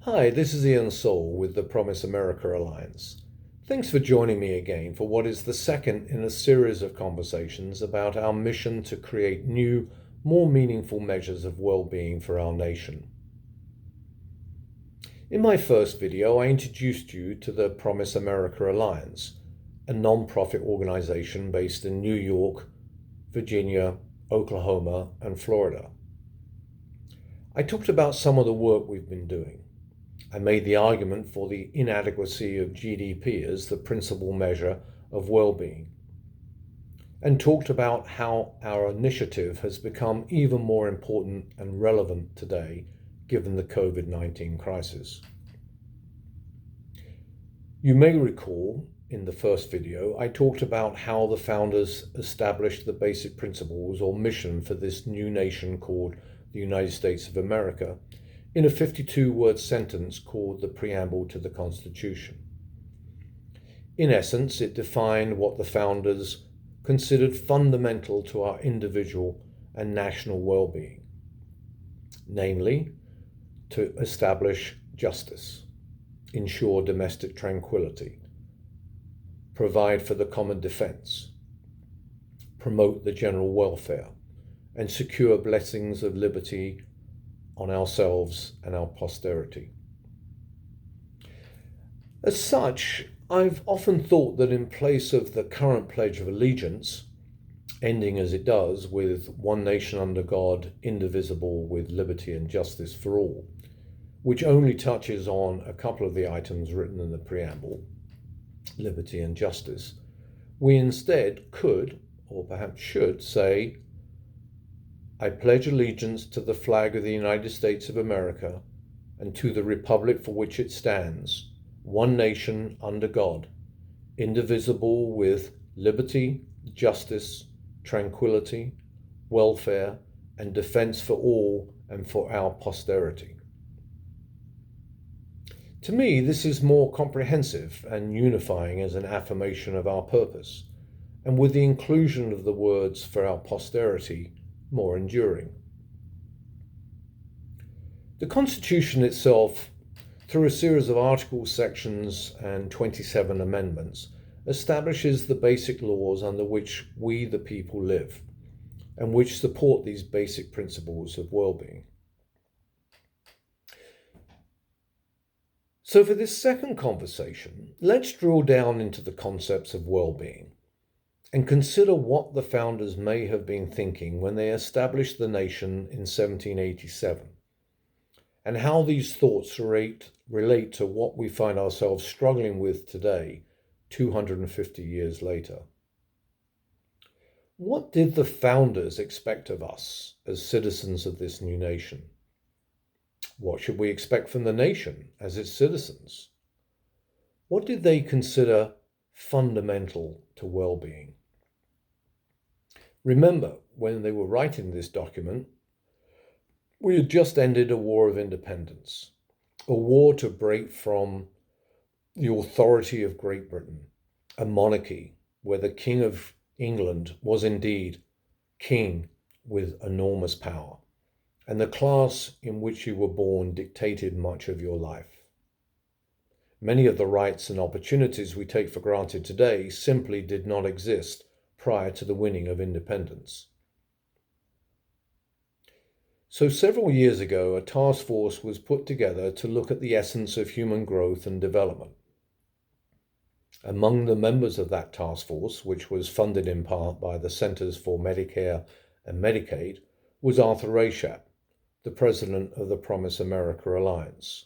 Hi, this is Ian Soul with the Promise America Alliance. Thanks for joining me again for what is the second in a series of conversations about our mission to create new, more meaningful measures of well-being for our nation. In my first video, I introduced you to the Promise America Alliance, a non-profit organization based in New York, Virginia, Oklahoma, and Florida. I talked about some of the work we've been doing. I made the argument for the inadequacy of GDP as the principal measure of well-being, and talked about how our initiative has become even more important and relevant today given the COVID-19 crisis. You may recall in the first video, I talked about how the founders established the basic principles or mission for this new nation called the United States of America in a 52-word sentence called the Preamble to the Constitution. In essence, it defined what the founders considered fundamental to our individual and national well-being, namely, to establish justice, ensure domestic tranquility, provide for the common defense, promote the general welfare, and secure blessings of liberty on ourselves and our posterity. As such, I've often thought that in place of the current Pledge of Allegiance, ending as it does with one nation under God, indivisible, with liberty and justice for all, which only touches on a couple of the items written in the preamble, liberty and justice, we instead could, or perhaps should, say, I pledge allegiance to the flag of the United States of America and to the republic for which it stands, one nation under God, indivisible with liberty, justice, tranquility, welfare, and defense for all and for our posterity. To me, this is more comprehensive and unifying as an affirmation of our purpose, and with the inclusion of the words for our posterity, more enduring. The Constitution itself, through a series of articles, sections, and 27 amendments, establishes the basic laws under which we, the people, live, and which support these basic principles of well-being. So for this second conversation, let's drill down into the concepts of well-being and consider what the founders may have been thinking when they established the nation in 1787, and how these thoughts relate to what we find ourselves struggling with today, 250 years later. What did the founders expect of us as citizens of this new nation? What should we expect from the nation as its citizens? What did they consider fundamental to well-being? Remember, when they were writing this document, we had just ended a war of independence, a war to break from the authority of Great Britain, a monarchy where the King of England was indeed king with enormous power, and the class in which you were born dictated much of your life. Many of the rights and opportunities we take for granted today simply did not exist prior to the winning of independence. So several years ago, a task force was put together to look at the essence of human growth and development. Among the members of that task force, which was funded in part by the Centers for Medicare and Medicaid, was Arthur Rayshap, the president of the Promise America Alliance.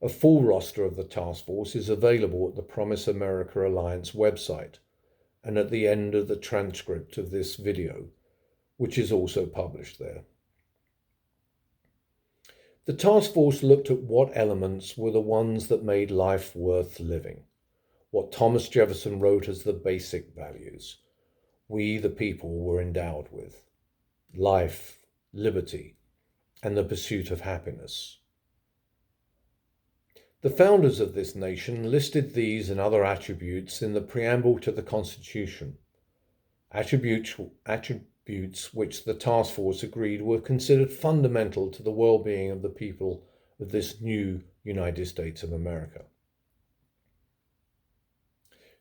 A full roster of the task force is available at the Promise America Alliance website and at the end of the transcript of this video, which is also published there. The task force looked at what elements were the ones that made life worth living, what Thomas Jefferson wrote as the basic values we, the people, were endowed with: life, liberty, and the pursuit of happiness. The founders of this nation listed these and other attributes in the preamble to the Constitution, attributes which the task force agreed were considered fundamental to the well-being of the people of this new United States of America.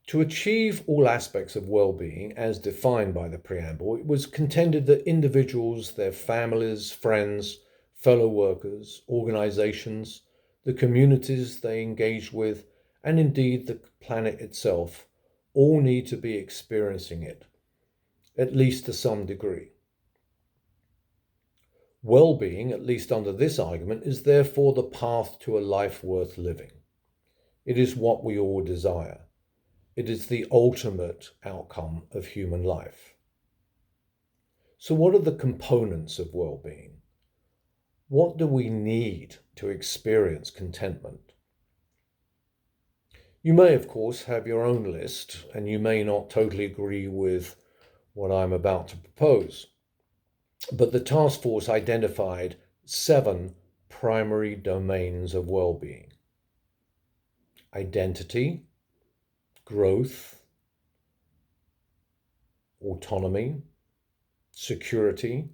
To achieve all aspects of well-being as defined by the preamble, it was contended that individuals, their families, friends, fellow workers, organizations, the communities they engage with, and indeed the planet itself, all need to be experiencing it, at least to some degree. Well-being, at least under this argument, is therefore the path to a life worth living. It is what we all desire. It is the ultimate outcome of human life. So what are the components of well-being? What do we need to experience contentment? You may, of course, have your own list, and you may not totally agree with what I'm about to propose. But the task force identified 7 primary domains of well-being: identity, growth, autonomy, security,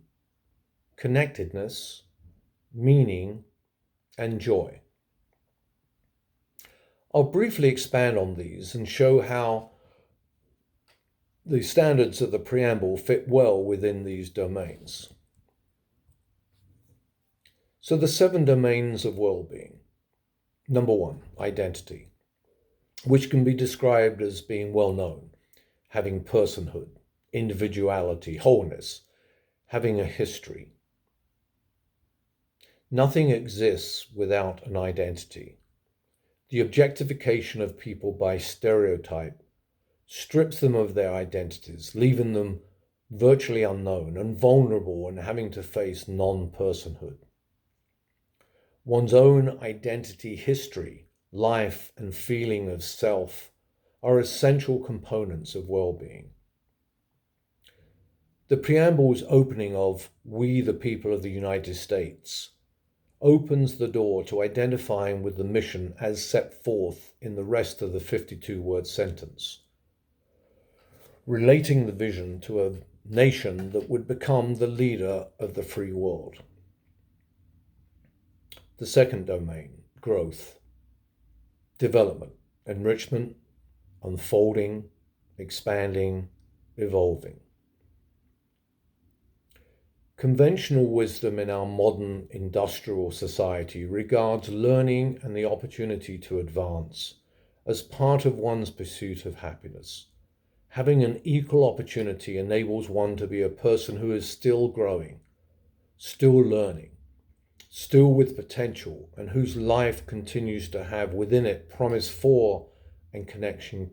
connectedness, meaning, and joy. I'll briefly expand on these and show how the standards of the preamble fit well within these domains. So the 7 domains of well-being. Number 1, identity, which can be described as being well known, having personhood, individuality, wholeness, having a history. Nothing exists without an identity. The objectification of people by stereotype strips them of their identities, leaving them virtually unknown and vulnerable and having to face non-personhood. One's own identity, history, life, and feeling of self are essential components of well-being. The preamble's opening of "We the people of the United States" opens the door to identifying with the mission as set forth in the rest of the 52-word sentence, relating the vision to a nation that would become the leader of the free world. The second domain, growth, development, enrichment, unfolding, expanding, evolving. Conventional wisdom in our modern industrial society regards learning and the opportunity to advance as part of one's pursuit of happiness. Having an equal opportunity enables one to be a person who is still growing, still learning, still with potential, and whose life continues to have within it promise for and connection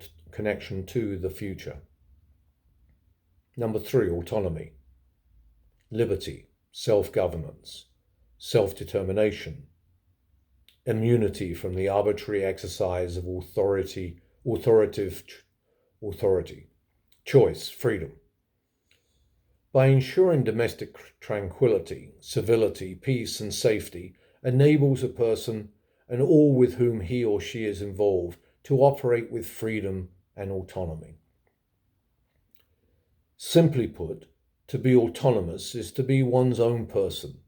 to the future. Number 3, autonomy, liberty, self-governance, self-determination, immunity from the arbitrary exercise of authoritative authority, choice, freedom. By ensuring domestic tranquility, civility, peace, and safety enables a person and all with whom he or she is involved to operate with freedom and autonomy. Simply put, to be autonomous is to be one's own person.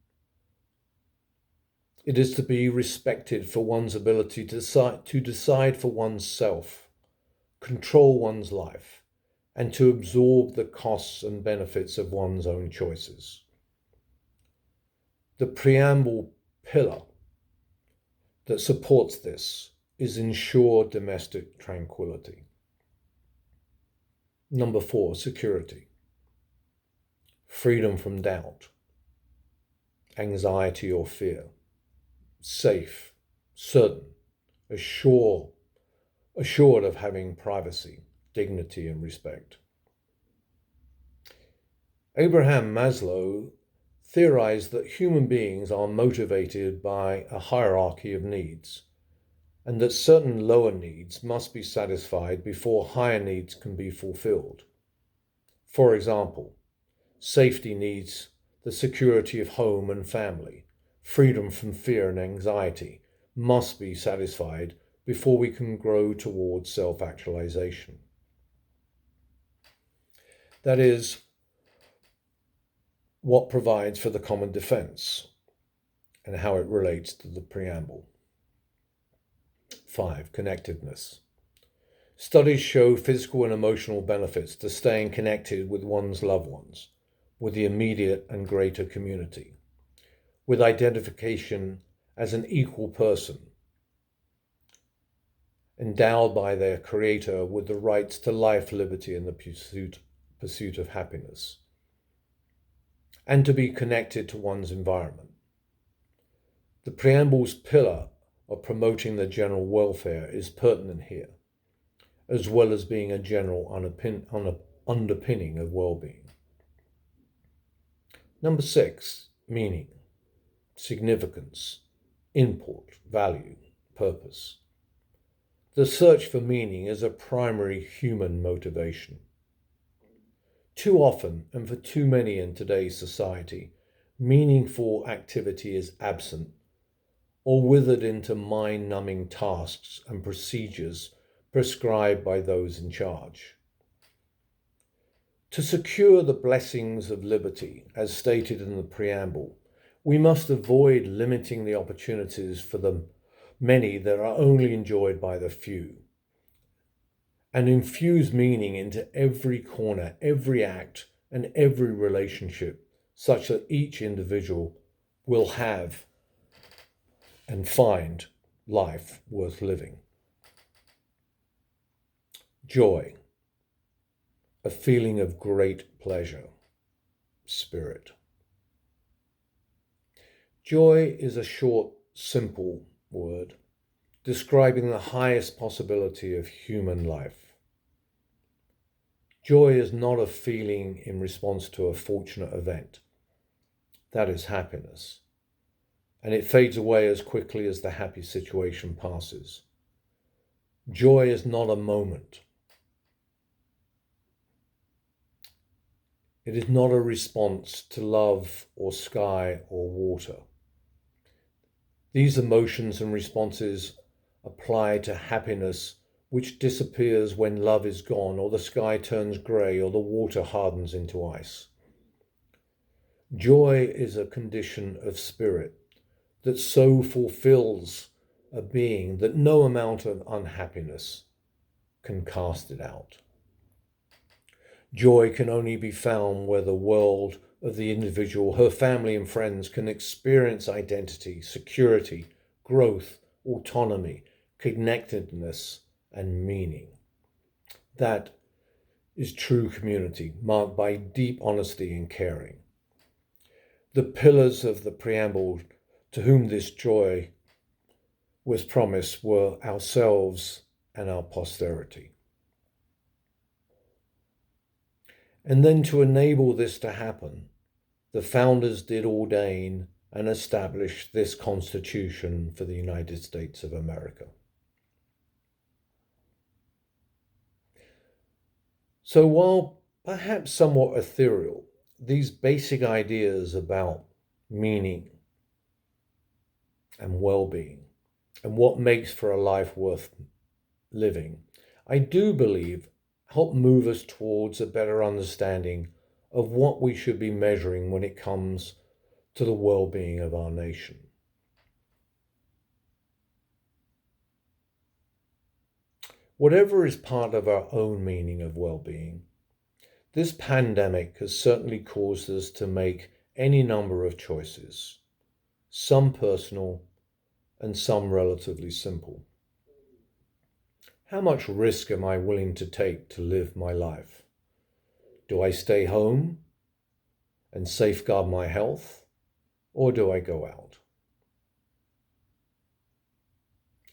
It is to be respected for one's ability to decide for oneself, control one's life, and to absorb the costs and benefits of one's own choices. The preamble pillar that supports this is ensure domestic tranquility. Number 4, security. Freedom from doubt, anxiety or fear. Safe, certain, assured of having privacy, dignity, and respect. Abraham Maslow theorized that human beings are motivated by a hierarchy of needs, and that certain lower needs must be satisfied before higher needs can be fulfilled. For example, safety needs the security of home and family. Freedom from fear and anxiety must be satisfied before we can grow towards self-actualization. That is what provides for the common defense. and how it relates to the preamble. 5. Connectedness. Studies show physical and emotional benefits to staying connected with one's loved ones, with the immediate and greater community, with identification as an equal person, endowed by their creator with the rights to life, liberty, and the pursuit of happiness, and to be connected to one's environment. The preamble's pillar of promoting the general welfare is pertinent here, as well as being a general underpinning of well-being. Number 6, meaning, significance, import, value, purpose. The search for meaning is a primary human motivation. Too often, and for too many in today's society, meaningful activity is absent or withered into mind-numbing tasks and procedures prescribed by those in charge. To secure the blessings of liberty, as stated in the preamble, we must avoid limiting the opportunities for the many that are only enjoyed by the few, and infuse meaning into every corner, every act, and every relationship, such that each individual will have and find life worth living. Joy, a feeling of great pleasure, spirit. Joy is a short, simple word describing the highest possibility of human life. Joy is not a feeling in response to a fortunate event. That is happiness, and it fades away as quickly as the happy situation passes. Joy is not a moment. It is not a response to love or sky or water. These emotions and responses apply to happiness, which disappears when love is gone, or the sky turns grey, or the water hardens into ice. Joy is a condition of spirit that so fulfills a being that no amount of unhappiness can cast it out. Joy can only be found where the world of the individual, her family and friends can experience identity, security, growth, autonomy, connectedness, and meaning. That is true community, marked by deep honesty and caring. The pillars of the preamble to whom this joy was promised were ourselves and our posterity. And then to enable this to happen, the founders did ordain and establish this Constitution for the United States of America. So while perhaps somewhat ethereal, these basic ideas about meaning and well-being and what makes for a life worth living, I do believe help move us towards a better understanding of what we should be measuring when it comes to the well-being of our nation. Whatever is part of our own meaning of well-being, this pandemic has certainly caused us to make any number of choices, some personal and some relatively simple. How much risk am I willing to take to live my life? Do I stay home and safeguard my health, or do I go out?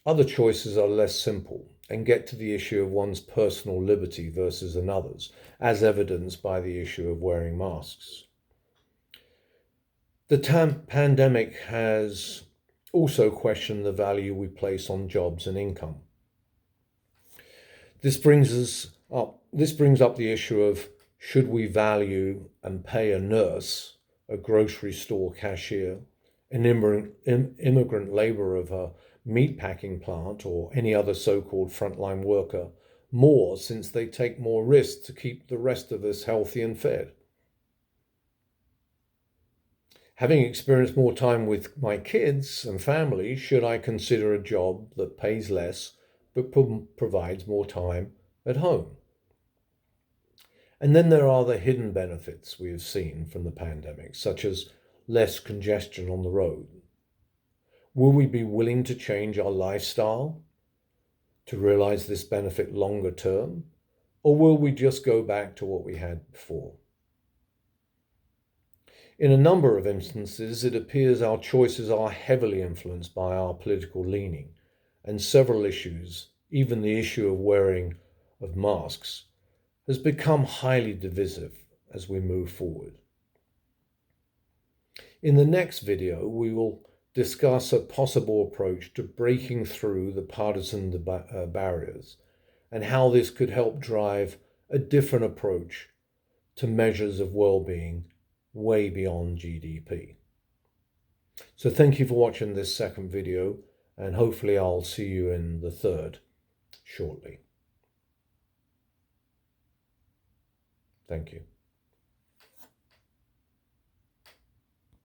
Other choices are less simple and get to the issue of one's personal liberty versus another's, as evidenced by the issue of wearing masks. The pandemic has also questioned the value we place on jobs and income. This brings up the issue of, should we value and pay a nurse, a grocery store cashier, an immigrant laborer of a meatpacking plant, or any other so-called frontline worker more, since they take more risks to keep the rest of us healthy and fed? Having experienced more time with my kids and family, should I consider a job that pays less but provides more time at home? And then there are the hidden benefits we have seen from the pandemic, such as less congestion on the road. Will we be willing to change our lifestyle to realize this benefit longer term? Or will we just go back to what we had before? In a number of instances, it appears our choices are heavily influenced by our political leaning, and several issues, even the issue of wearing of masks, has become highly divisive as we move forward. In the next video, we will discuss a possible approach to breaking through the partisan barriers and how this could help drive a different approach to measures of well-being way beyond GDP. So thank you for watching this second video, and hopefully I'll see you in the third shortly. Thank you.